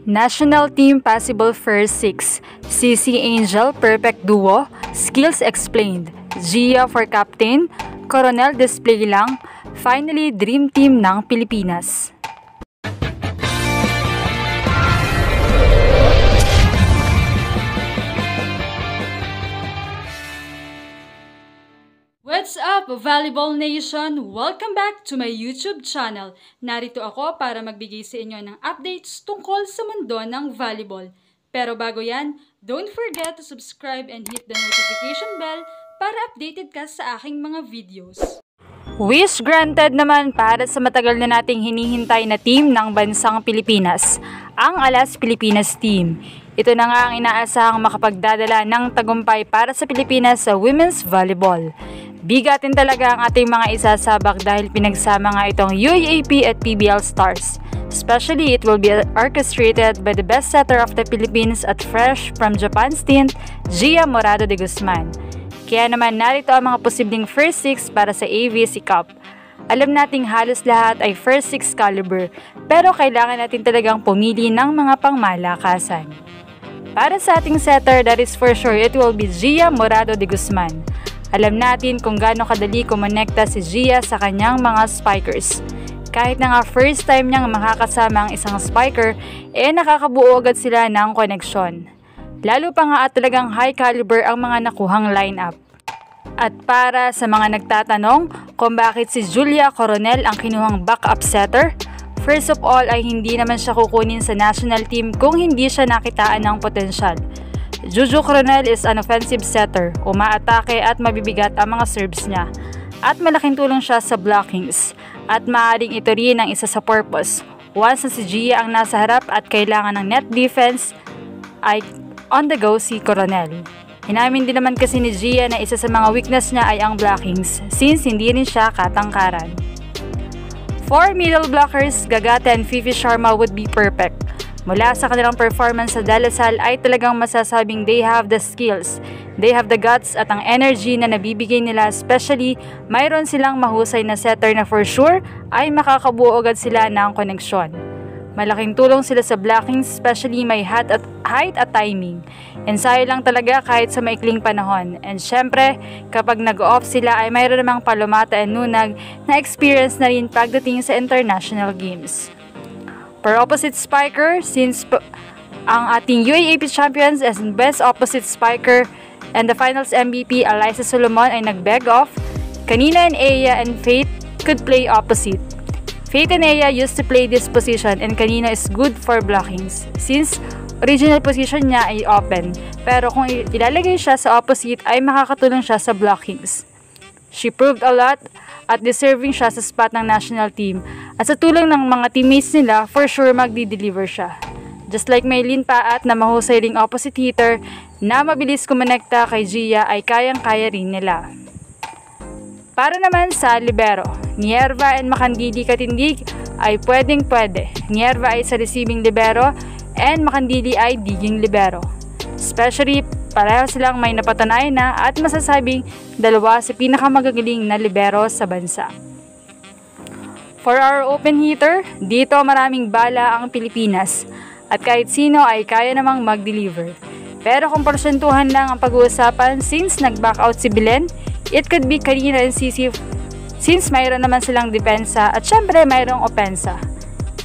National Team Possible First 6, CC Angel Perfect Duo, Skills Explained, Gia for Captain, Coronel Display lang, finally Dream Team ng Pilipinas. What's up, Volleyball Nation? Welcome back to my YouTube channel. Narito ako para magbigay sa inyo ng updates tungkol sa mundo ng volleyball. Pero bago yan, don't forget to subscribe and hit the notification bell para updated ka sa aking mga videos. Wish granted naman para sa matagal na nating hinihintay na team ng bansang Pilipinas, ang Alas Pilipinas Team. Ito na nga ang inaasahang makapagdadala ng tagumpay para sa Pilipinas sa women's volleyball. Bigatin talaga ang ating mga isasabak dahil pinagsama nga itong UAAP at PBL stars. Especially, it will be orchestrated by the best setter of the Philippines at fresh from Japan stint, Gia Morado de Guzman. Kaya naman narito ang mga posibleng first 6 para sa AVC Cup. Alam nating halos lahat ay first 6 caliber, pero kailangan natin talagang pumili ng mga pangmalakasan. Para sa ating setter, that is for sure, it will be Gia Morado de Guzman. Alam natin kung gaano kadali kumonekta si Gia sa kanyang mga spikers. Kahit na nga first time niyang makakasama ang isang spiker, nakakabuo agad sila ng koneksyon. Lalo pa nga at talagang high caliber ang mga nakuhang lineup. At para sa mga nagtatanong kung bakit si Julia Coronel ang kinuhang backup setter, first of all ay hindi naman siya kukunin sa national team kung hindi siya nakitaan ng potensyal. Juju Coronel is an offensive setter, umaatake at mabibigat ang mga serves niya. At malaking tulong siya sa blockings. At maaaring ito rin ang isa sa purpose. Once na si Gia ang nasa harap at kailangan ng net defense, ay on the go si Coronel. Inamin din naman kasi ni Gia na isa sa mga weakness niya ay ang blockings, since hindi rin siya katangkaran. For middle blockers, Gagate and Fifi Sharma would be perfect. Mula sa kanilang performance sa Dalasal ay talagang masasabing they have the skills, they have the guts at ang energy na nabibigay nila, especially mayroon silang mahusay na setter na for sure ay makakabuo agad sila ng koneksyon. Malaking tulong sila sa blocking, especially may height at timing. Ensayo lang talaga kahit sa maikling panahon. And syempre, kapag nag-off sila ay mayroon namang Palomata and Nunag na experience na rin pagdating sa international games. For opposite spiker, since ang ating UAAP champions as best opposite spiker and the finals MVP Alyssa Solomon ay nag-beg off, kanina and Aya and Faith could play opposite. Faith and Aya used to play this position and kanina is good for blockings since original position niya ay open, pero kung ilalagay siya sa opposite ay makakatulong siya sa blockings. She proved a lot at deserving siya sa spot ng national team. At sa tulong ng mga teammates nila, for sure magdi-deliver siya. Just like Maylin Paat na mahusay ring opposite hitter na mabilis kumonekta kay Gia ay kayang-kaya rin nila. Para naman sa libero, Nierva and Makandili Katindig ay pwedeng-pwede. Nierva ay sa receiving libero and Makandili ay digging libero. Especially, pareho silang may napatunay na at masasabing dalawa sa pinakamagagaling na libero sa bansa. For our open hitter, dito maraming bala ang Pilipinas at kahit sino ay kaya namang mag-deliver. Pero kung porsentuhan lang ang pag-uusapan since nag-back out si Belen, it could be Karina and Sisi since mayroon naman silang depensa at syempre mayroong opensa.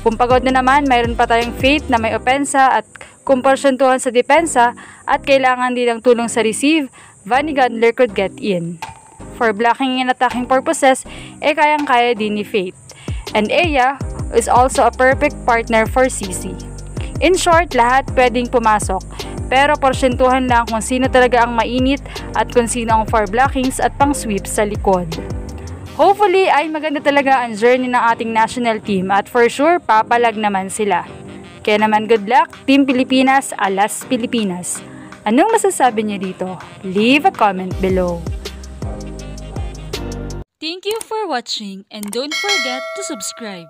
Kung pagod na naman, mayroon pa tayong Faith na may opensa at kung porsentuhan sa depensa at kailangan din ng tulong sa receive, Vanny Gandler could get in. For blocking and attacking purposes, kayang-kaya din ni Faith. And Aya is also a perfect partner for CC. In short, lahat pwedeng pumasok, pero porsentuhan lang kung sino talaga ang mainit at kung sino ang for blockings at pang sweep sa likod. Hopefully ay maganda talaga ang journey ng ating national team at for sure papalag naman sila. Kaya naman good luck, Team Pilipinas, Alas Pilipinas. Anong masasabi niyo dito? Leave a comment below. Thank you for watching and don't forget to subscribe.